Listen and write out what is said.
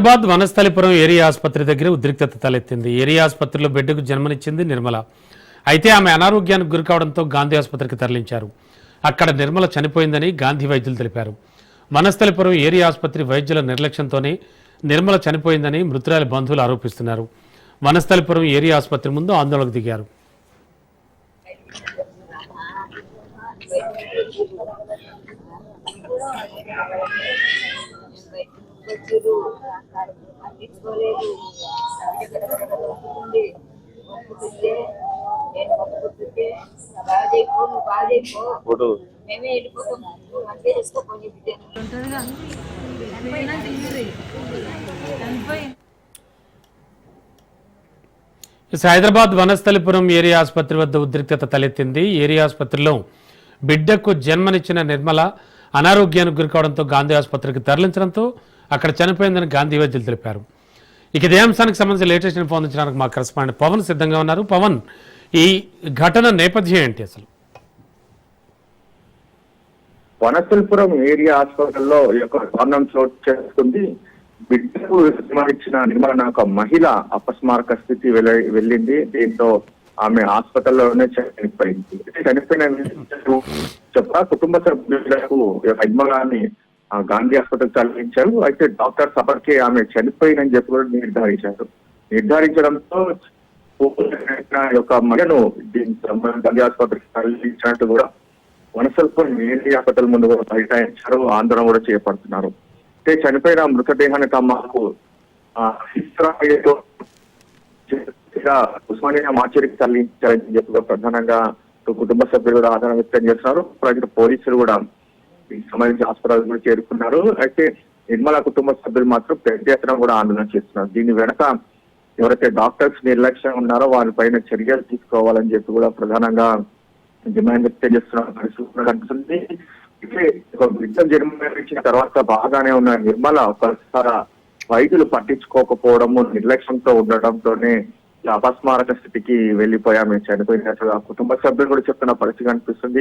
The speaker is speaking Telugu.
హైదరాబాద్ వనస్థలిపురం ఏరియా ఆసుపత్రి దగ్గర ఉద్రిక్తత తలెత్తింది. ఏరియా ఆసుపత్రిలో బిడ్డకు జన్మనిచ్చింది నిర్మల. అయితే ఆమె అనారోగ్యానికి గురికావడంతో గాంధీ ఆసుపత్రికి తరలించారు. అక్కడ నిర్మల చనిపోయిందని గాంధీ వైద్యులు తెలిపారు. వనస్థలిపురం ఏరియా ఆసుపత్రి వైద్యుల నిర్లక్ష్యంతోనే నిర్మల చనిపోయిందని మృతురాలి బంధువులు ఆరోపిస్తున్నారు. వనస్థలిపురం ఏరియా ఆసుపత్రి ముందు ఆందోళనకు దిగారు. హైదరాబాద్ వనస్థలిపురం ఏరియా ఆసుపత్రి వద్ద ఉద్రిక్తత తలెత్తింది. ఏరియా ఆసుపత్రిలో బిడ్డకు జన్మనిచ్చిన నిర్మల అనారోగ్యానికి గురికావడంతో గాంధీ ఆసుపత్రికి తరలించడంతో అక్కడ చనిపోయిందని గాంధీ వైద్యులు తెలిపారు. ఇదే అంశానికి సంబంధించి లేటెస్ట్ ఇన్ఫో అందించడానికి మా కరెస్పాండెంట్ పవన్ సిద్ధంగా ఉన్నారు. పవన్, ఈ ఘటన నేపథ్యం ఏంటి అసలు? వనస్థలిపురం ఏరియా హాస్పిటల్లో దారుణం చోటు చేసుకుంది. బిడ్డకు జన్మనిచ్చిన నిర్మల ఒక మహిళ అపస్మారక స్థితి వెళ్ళింది. దీంతో ఆమె హాస్పిటల్లోనే చనిపోయింది. చనిపోయిన కుటుంబ సభ్యులకు నిర్మలాన్ని గాంధీ హాస్పిటల్ తరలించారు. అయితే డాక్టర్స్ అప్పటికే ఆమె చనిపోయిందని చెప్పి కూడా నిర్ధారించడంతో మహిళను గాంధీ ఆసుపత్రికి తరలించినట్టు కూడా వనస్థలిపురం ఏరియా హాస్పిటల్ ముందు కూడా బైఠాయించారు. ఆందోళన కూడా చేపడుతున్నారు. అయితే చనిపోయిన మృతదేహాన్ని తమకు ఉస్మానియా మార్చరికి తరలించారని చెప్పి ప్రధానంగా కుటుంబ సభ్యులు కూడా ఆందోళన వ్యక్తం చేస్తున్నారు. ప్రజలు పోలీసులు కూడా సంబంధించి హాస్పిటల్ కూడా చేరుకున్నారు. అయితే నిర్మల కుటుంబ సభ్యులు మాత్రం పెద్ద ఎత్తున కూడా ఆందోళన చేస్తున్నారు. దీని వెనక ఎవరైతే డాక్టర్స్ నిర్లక్ష్యం ఉన్నారో వారిపైన చర్యలు తీసుకోవాలని చెప్పి కూడా ప్రధానంగా డిమాండ్ వ్యక్తం చేస్తున్న పరిస్థితి కనిపిస్తుంది. అయితే బిడ్డ జన్మనిచ్చిన తర్వాత బాగానే ఉన్న నిర్మల ఒకసారి వైద్యులు పట్టించుకోకపోవడము, నిర్లక్ష్యంతో ఉండటంతోనే అపస్మారక స్థితికి వెళ్లిపోయామే చనిపోయినట్టుగా కుటుంబ సభ్యులు కూడా చెప్తున్న పరిస్థితి కనిపిస్తుంది.